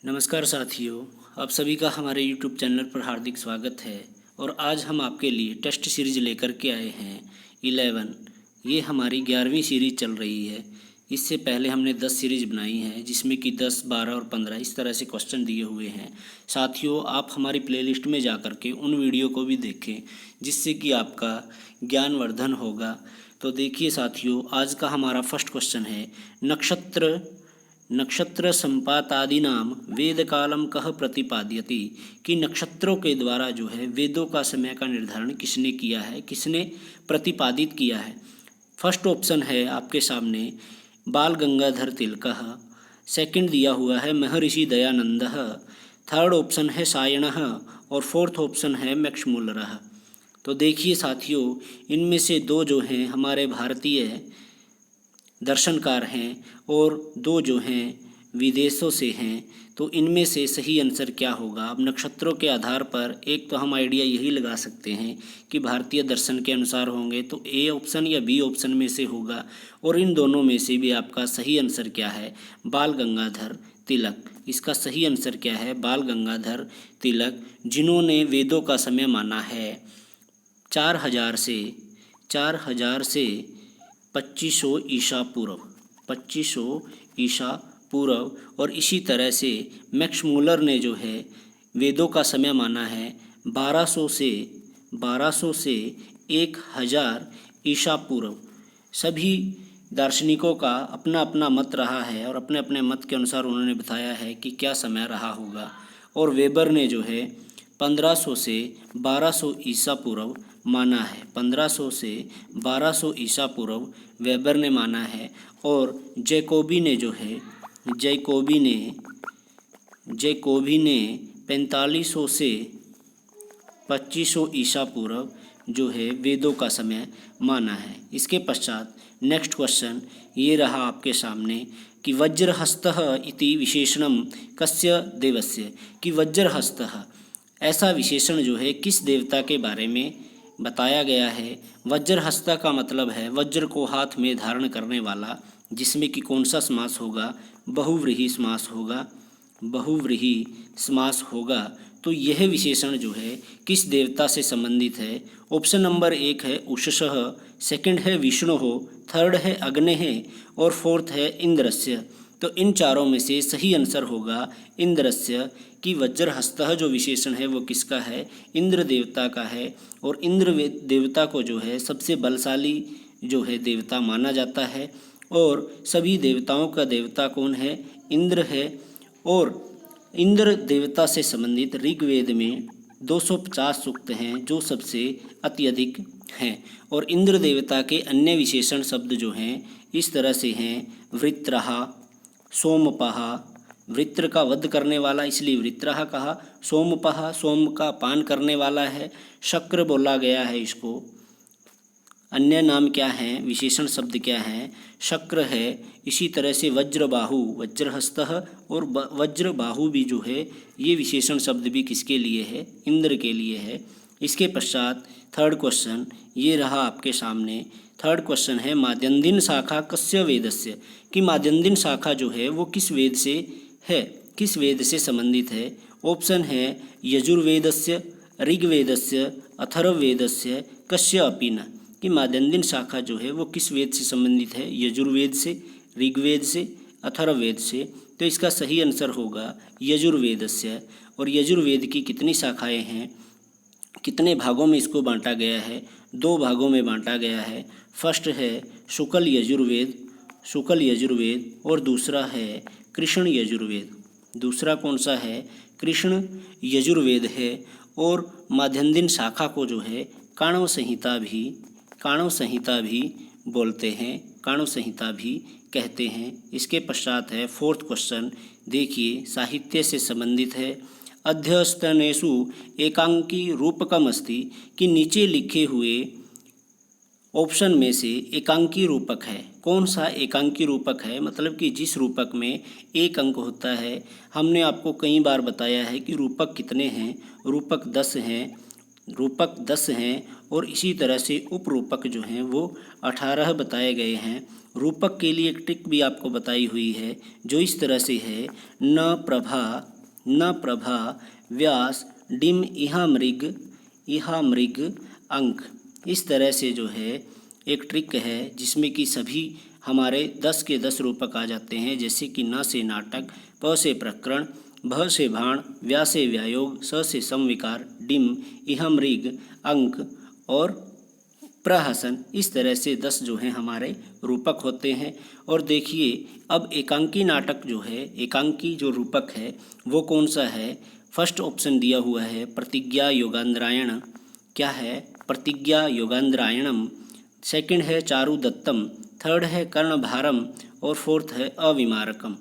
नमस्कार साथियों, आप सभी का हमारे YouTube चैनल पर हार्दिक स्वागत है। और आज हम आपके लिए टेस्ट सीरीज लेकर के आए हैं 11। ये हमारी 11वीं सीरीज चल रही है। इससे पहले हमने 10 सीरीज बनाई हैं, जिसमें कि 10, 12 और 15 इस तरह से क्वेश्चन दिए हुए हैं। साथियों, आप हमारी प्लेलिस्ट में जा कर के उन वीडियो को भी देखें, जिससे कि आपका ज्ञानवर्धन होगा। तो देखिए साथियों, आज का हमारा फर्स्ट क्वेश्चन है, नक्षत्र संपातादीनाम वेद कालम कह प्रतिपाद्यति, कि नक्षत्रों के द्वारा जो है वेदों का समय का निर्धारण किसने किया है, किसने प्रतिपादित किया है। फर्स्ट ऑप्शन है आपके सामने बाल गंगाधर तिलकः, सेकंड दिया हुआ है महर्षि दयानंदः, थर्ड ऑप्शन है सायणः और फोर्थ ऑप्शन है मैक्स मूलरः। तो देखिए साथियों, इनमें से दो जो हैं हमारे भारतीय दर्शनकार हैं और दो जो हैं विदेशों से हैं। तो इनमें से सही आंसर क्या होगा। अब नक्षत्रों के आधार पर एक तो हम आइडिया यही लगा सकते हैं कि भारतीय दर्शन के अनुसार होंगे, तो ए ऑप्शन या बी ऑप्शन में से होगा। और इन दोनों में से भी आपका सही आंसर क्या है, बाल गंगाधर तिलक। इसका सही आंसर क्या है, बाल गंगाधर तिलक, जिन्होंने वेदों का समय माना है 4000 से 2500 ईसा पूर्व, 2500 ईसा पूर्व। और इसी तरह से मैक्स मूलर ने जो है वेदों का समय माना है 1200 से 1000 ईसा पूर्व। सभी दार्शनिकों का अपना अपना मत रहा है और अपने अपने मत के अनुसार उन्होंने बताया है कि क्या समय रहा होगा। और वेबर ने जो है 1500 से 1200 ईसा पूर्व माना है, 1500 से 1200 ईसा पूर्व वेबर ने माना है। और जैकोबी ने 4500 से 2500 ईसा पूर्व जो है वेदों का समय माना है। इसके पश्चात नेक्स्ट क्वेश्चन ये रहा आपके सामने कि वज्रहस्तः इति विशेषणम कस्य देवस्य, कि वज्रहस्तः ऐसा विशेषण जो है किस देवता के बारे में बताया गया है। वज्रहस्ता का मतलब है वज्र को हाथ में धारण करने वाला, जिसमें कि कौन सा समास होगा, बहुव्रीहि समास होगा। तो यह विशेषण जो है किस देवता से संबंधित है। ऑप्शन नंबर 1 है उषसः, सेकंड है विष्णु हो, थर्ड है अग्नि है और फोर्थ है इंद्रस्य। तो इन चारों में से सही आंसर होगा इंद्रस्य, कि वज्रहस्तः जो विशेषण है वो किसका है, इंद्र देवता का है। और इंद्र देवता को जो है सबसे बलशाली जो है देवता माना जाता है। और सभी देवताओं का देवता कौन है, इंद्र है। और इंद्र देवता से संबंधित ऋग्वेद में 250 सूक्त हैं, जो सबसे अत्यधिक हैं। और इंद्र देवता के अन्य विशेषण शब्द जो हैं इस तरह से हैं, वृत्रः, सोमपः, वृत्र का वध करने वाला इसलिए वृत्रः कहा, सोमपः सोम का पान करने वाला है, शक्र बोला गया है इसको। अन्य नाम क्या हैं, विशेषण शब्द क्या हैं, शक्र है। इसी तरह से वज्रबाहु, वज्रहस्तः और वज्रबाहु भी जो है ये विशेषण शब्द भी किसके लिए है, इंद्र के लिए है। इसके पश्चात थर्ड क्वेश्चन ये रहा आपके सामने। थर्ड क्वेश्चन है माद्यन्दिन शाखा कस्य वेदस्य, कि माद्यन्दिन शाखा जो है वो किस वेद से है, किस वेद से संबंधित है। ऑप्शन है यजुर्वेदस्य, ऋग्वेदस्य, अथर्ववेदस्य, कस्य अपि न, कि माद्यन्दिन शाखा जो है वो किस वेद से संबंधित है, यजुर्वेद से, ऋग्वेद से, अथर्ववेद से। तो इसका सही आंसर होगा यजुर्वेदस्य। और यजुर्वेद की कितनी शाखाएं हैं, कितने भागों में इसको बांटा गया है, 2 भागों में बांटा गया है। फर्स्ट है शुक्ल यजुर्वेद और दूसरा है कृष्ण यजुर्वेद। दूसरा कौन सा है, कृष्ण यजुर्वेद है। और माध्यन्दिन शाखा को जो है काणव संहिता भी बोलते हैं, काणव संहिता भी कहते हैं। इसके पश्चात है फोर्थ क्वेश्चन, देखिए साहित्य से संबंधित है। अध्यस्तनेषु एकांकी रूपकम अस्ति, कि नीचे लिखे हुए ऑप्शन में से एकांकी रूपक है। कौन सा एकांकी रूपक है, मतलब कि जिस रूपक में एक अंक होता है। हमने आपको कई बार बताया है कि रूपक कितने हैं, रूपक 10 हैं। और इसी तरह से उपरूपक जो हैं वो 18 बताए गए हैं। रूपक के लिए एक ट्रिक भी आपको बताई हुई है, जो इस तरह से है, न प्रभा न प्रभा व्यास डिम इहा मृग अंक। इस तरह से जो है एक ट्रिक है जिसमें कि सभी हमारे 10 के 10 रूपक आ जाते हैं, जैसे कि न से नाटक, प से प्रकरण, भ से भाण, व्या से व्यायोग, स से समविकार, डिम, इह मृग, अंक और प्रहसन। इस तरह से 10 जो हैं हमारे रूपक होते हैं। और देखिए अब एकांकी नाटक जो है, एकांकी जो रूपक है वो कौन सा है। फर्स्ट ऑप्शन दिया हुआ है प्रतिज्ञा योगांद्रायण, क्या है प्रतिज्ञा योगांद्रायणम। सेकंड है चारु दत्तम, थर्ड है कर्णभारम और फोर्थ है अविमारकम।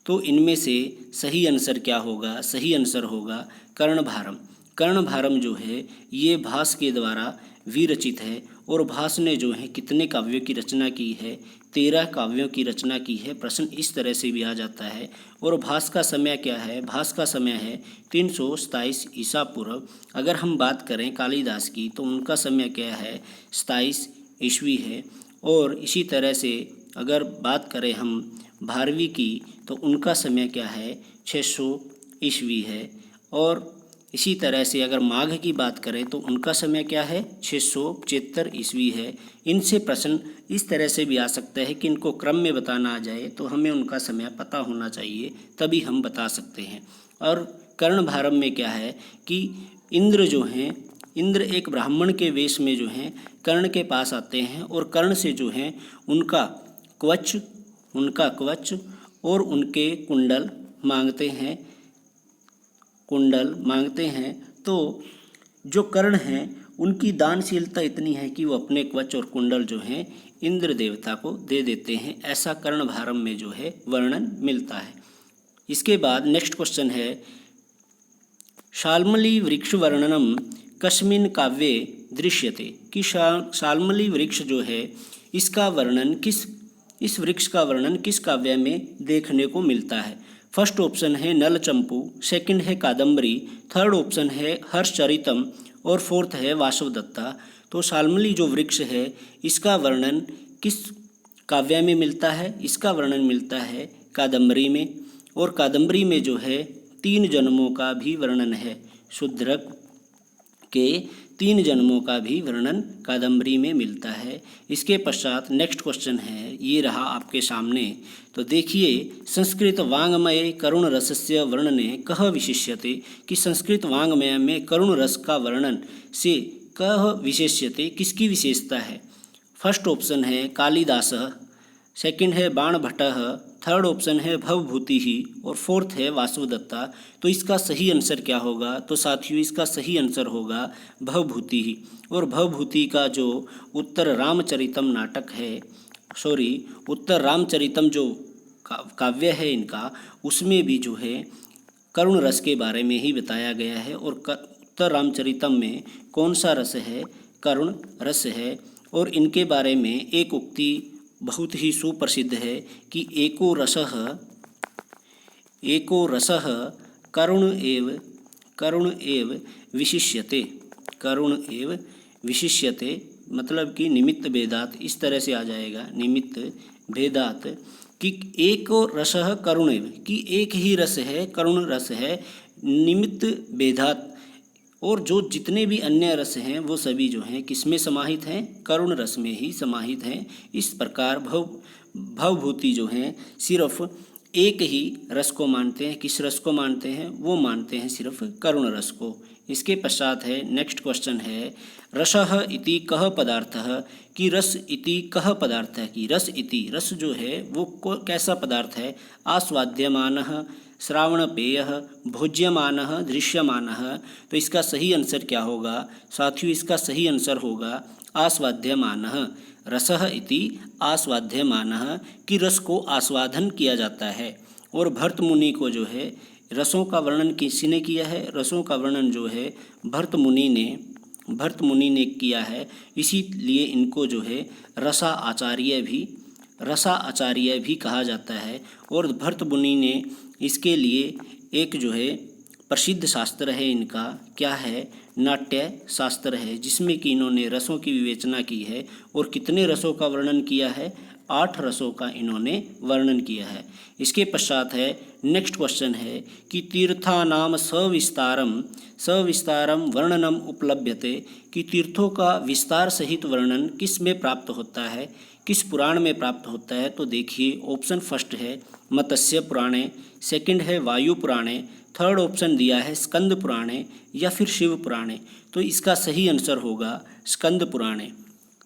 तो इनमें से सही आंसर क्या होगा, सही आंसर होगा कर्णभारम। कर्णभारम जो है ये भास के द्वारा विरचित है और भास ने जो है कितने काव्यों की रचना की है, 13 काव्यों की रचना की है। प्रश्न इस तरह से भी आ जाता है। और भास का समय क्या है, भास का समय है 327 ईसा पूर्व। अगर हम बात करें कालिदास की तो उनका समय क्या है 27 ईस्वी है। और इसी तरह से अगर बात करें हम भारवी की तो उनका समय क्या है 600 ईस्वी है। और इसी तरह से अगर माघ की बात करें तो उनका समय क्या है 675 ईस्वी है। इनसे प्रश्न इस तरह से भी आ सकता है कि इनको क्रम में बताना आ जाए तो हमें उनका समय पता होना चाहिए, तभी हम बता सकते हैं। और कर्णभारम में क्या है कि इंद्र जो हैं, इंद्र एक ब्राह्मण के वेश में जो हैं कर्ण के पास आते हैं और कर्ण से जो हैं उनका कवच और उनके कुंडल मांगते हैं। तो जो कर्ण हैं उनकी दानशीलता इतनी है कि वो अपने कवच और कुंडल जो हैं इंद्र देवता को दे देते हैं। ऐसा कर्णभारम में जो है वर्णन मिलता है। इसके बाद नेक्स्ट क्वेश्चन है शाल्मली वृक्ष वर्णनम कस्मिन् काव्ये दृश्यते, कि शाल्मली वृक्ष जो है इसका वर्णन इस वृक्ष का वर्णन किस काव्य में देखने को मिलता है। फर्स्ट ऑप्शन है नलचंपू, सेकंड है कादम्बरी, थर्ड ऑप्शन है हर्षचरितम और फोर्थ है वासवदत्ता। तो शाल्मली जो वृक्ष है इसका वर्णन किस काव्य में मिलता है, इसका वर्णन मिलता है कादम्बरी में। और कादम्बरी में जो है 3 जन्मों का भी वर्णन है, शूद्रक के 3 जन्मों का भी वर्णन कादम्बरी में मिलता है। इसके पश्चात नेक्स्ट क्वेश्चन है, ये रहा आपके सामने। तो देखिए संस्कृत वाङ्मये करुण रसस्य वर्णने कह विशिष्यते, कि संस्कृत वाङ्मय में करुण रस का वर्णन से कह विशेष्यते, किसकी विशेषता है। फर्स्ट ऑप्शन है कालिदासः, सेकंड है बाणभट्टः, थर्ड ऑप्शन है भवभूतिः और फोर्थ है वासवदत्ता। तो इसका सही आंसर क्या होगा, तो साथियों इसका सही आंसर होगा भवभूतिः। और भवभूति का जो उत्तर रामचरितम नाटक है, उत्तर रामचरितम जो काव्य है इनका, उसमें भी जो है करुण रस के बारे में ही बताया गया है। और उत्तर रामचरितम में कौन सा रस है, करुण रस है। और इनके बारे में एक उक्ति बहुत ही सुप्रसिद्ध है कि एको रसः करुण एव विशिष्यते, मतलब कि निमित्त भेदात, इस तरह से आ जाएगा निमित्त भेदात, कि एको रसः करुण एव, कि एक ही रस है करुण रस है, निमित्त भेदात। और जो जितने भी अन्य रस हैं वो सभी जो हैं किस में समाहित हैं, करुण रस में ही समाहित हैं। इस प्रकार भवभूति जो हैं सिर्फ एक ही रस को मानते हैं। किस रस को मानते हैं, वो मानते हैं सिर्फ करुण रस को। इसके पश्चात है नेक्स्ट क्वेश्चन है रसः इति कः पदार्थः, कि रस इति कः पदार्थः, कि रस इति रस जो है वो कैसा पदार्थ है। आस्वाद्यमानः, श्रावणपेयः, भोज्यमानः, दृश्यमानः। तो इसका सही आंसर क्या होगा साथियों, इसका सही आंसर होगा आस्वाद्यमानः। रसः इति आस्वाद्यमानः, कि रस को आस्वादन किया जाता है। और भर्त मुनि को जो है रसों का वर्णन किसने किया है, रसों का वर्णन जो है भर्त मुनि ने किया है। इसीलिए इनको जो है रसा आचार्य भी कहा जाता है। और भर्त मुनि ने इसके लिए एक जो है प्रसिद्ध शास्त्र है इनका, क्या है, नाट्य शास्त्र है, जिसमें कि इन्होंने रसों की विवेचना की है। और कितने रसों का वर्णन किया है, 8 रसों का इन्होंने वर्णन किया है। इसके पश्चात है नेक्स्ट क्वेश्चन है कि तीर्थानाम सविस्तारम वर्णनम उपलभ्यते, कि तीर्थों का विस्तार सहित वर्णन किस में प्राप्त होता है, किस पुराण में प्राप्त होता है। तो देखिए ऑप्शन फर्स्ट है मत्स्य पुराणे, सेकंड है वायु पुराणे, थर्ड ऑप्शन दिया है स्कंद पुराणे या फिर शिव पुराणे। तो इसका सही आंसर होगा स्कंद पुराणे।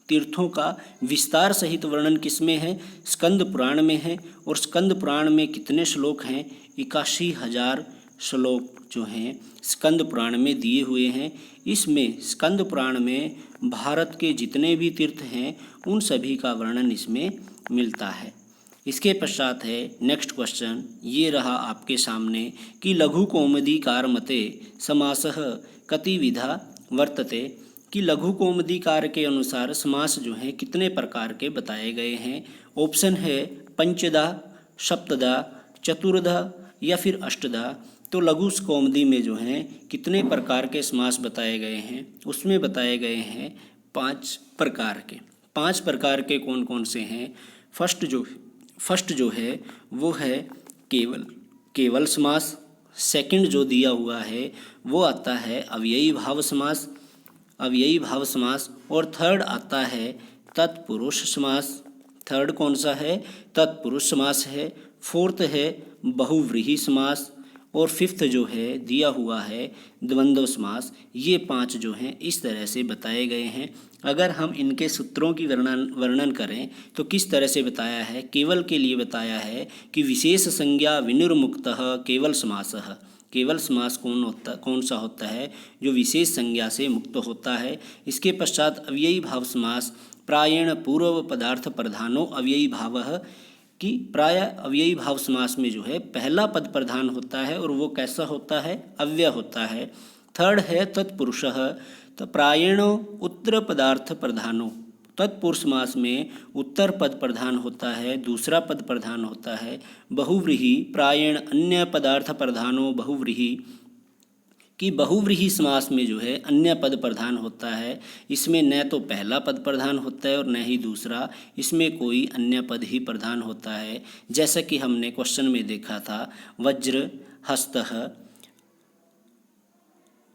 तीर्थों का विस्तार सहित वर्णन किसमें है, स्कंद पुराण में है। और स्कंद पुराण में कितने श्लोक हैं, 81,000 श्लोक जो हैं स्कंद पुराण में दिए हुए हैं। इसमें स्कंद पुराण में भारत के जितने भी तीर्थ हैं उन सभी का वर्णन इसमें मिलता है। इसके पश्चात है नेक्स्ट क्वेश्चन, ये रहा आपके सामने कि लघु कौमुदीकार मते समासः कतिविधा वर्तते, कि लघु कौमुदीकार के अनुसार समास जो हैं कितने प्रकार के बताए गए हैं। ऑप्शन है पंचदा, सप्तदा, चतुर्धा या फिर अष्टदा। तो लघु कौमुदी में जो हैं कितने प्रकार के समास बताए गए हैं, उसमें बताए गए हैं 5 प्रकार के। 5 प्रकार के कौन कौन से हैं। फर्स्ट जो है वो है केवल समास। सेकंड जो दिया हुआ है वो आता है अव्ययी भाव समास। और थर्ड आता है तत्पुरुष समास। थर्ड कौन सा है, तत्पुरुष समास है। फोर्थ है बहुव्रीहि समास। और फिफ्थ जो है दिया हुआ है द्वंद्व समास। ये 5 जो हैं इस तरह से बताए गए हैं। अगर हम इनके सूत्रों की वर्णन करें तो किस तरह से बताया है। केवल के लिए बताया है कि विशेष संज्ञा विनिर्मुक्तः केवल समासः। केवल समास कौन सा होता है, जो विशेष संज्ञा से मुक्त होता है। इसके पश्चात अव्ययी भाव समास, प्रायेण पूर्व पदार्थ प्रधानो अव्ययी भावः, कि प्राय अव्ययी भाव समास में जो है पहला पद प्रधान होता है और वो कैसा होता है, अव्यय होता है। थर्ड है तत्पुरुषः, तो प्रायेण उत्तर पदार्थ प्रधानो। तत्पुरुष समास में उत्तर पद प्रधान होता है, दूसरा पद प्रधान होता है। बहुव्रीहि प्रायेण अन्य पदार्थ प्रधानो बहुव्रीहि, कि बहुव्रीहि समास में जो है अन्य पद प्रधान होता है। इसमें न तो पहला पद प्रधान होता है और न ही दूसरा, इसमें कोई अन्य पद ही प्रधान होता है। जैसा कि हमने क्वेश्चन में देखा था वज्र हस्तः,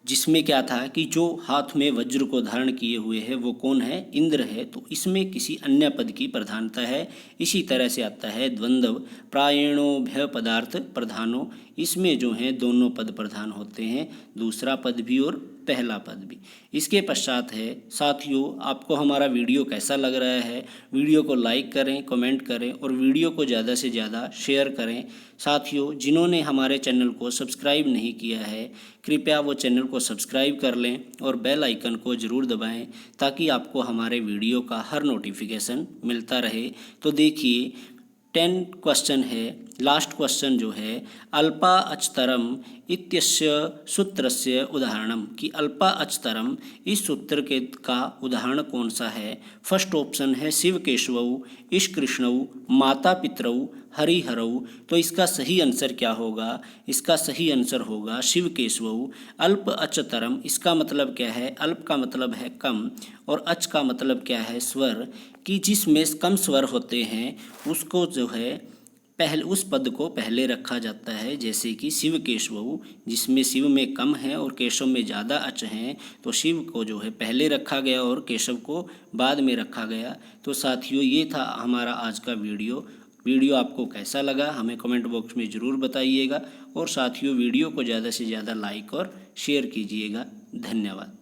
जिसमें क्या था कि जो हाथ में वज्र को धारण किए हुए है वो कौन है, इंद्र है। तो इसमें किसी अन्य पद की प्रधानता है। इसी तरह से आता है द्वंद्व, प्रायणो भय पदार्थ प्रधानो। इसमें जो हैं दोनों पद प्रधान होते हैं, दूसरा पद भी और पहला पद भी। इसके पश्चात है साथियों, आपको हमारा वीडियो कैसा लग रहा है, वीडियो को लाइक करें, कमेंट करें और वीडियो को ज़्यादा से ज़्यादा शेयर करें। साथियों, जिन्होंने हमारे चैनल को सब्सक्राइब नहीं किया है कृपया वो चैनल को सब्सक्राइब कर लें और बेल आइकन को ज़रूर दबाएं, ताकि आपको हमारे वीडियो का हर नोटिफिकेशन मिलता रहे। तो देखिए 10 क्वेश्चन है। लास्ट क्वेश्चन जो है अल्पा अचतरम इत्यस्य सूत्रस्य उदाहरणम, कि अल्पा अचतरम इस सूत्र के का उदाहरण कौन सा है। फर्स्ट ऑप्शन है शिव केशवऊ, ईश कृष्णऊ, माता पितरऊ, हरिहरऊ। तो इसका सही आंसर क्या होगा, इसका सही आंसर होगा शिव केशवऊ। अल्प अचतरम, इसका मतलब क्या है, अल्प का मतलब है कम और अच का मतलब क्या है, स्वर, कि जिसमें कम स्वर होते हैं उसको जो है पहले उस पद को पहले रखा जाता है। जैसे कि शिव केशवऊ, जिसमें शिव में कम है और केशव में ज़्यादा अच हैं, तो शिव को जो है पहले रखा गया और केशव को बाद में रखा गया। तो साथियों, ये था हमारा आज का वीडियो आपको कैसा लगा हमें कमेंट बॉक्स में ज़रूर बताइएगा। और साथियों, वीडियो को ज़्यादा से ज़्यादा लाइक और शेयर कीजिएगा। धन्यवाद।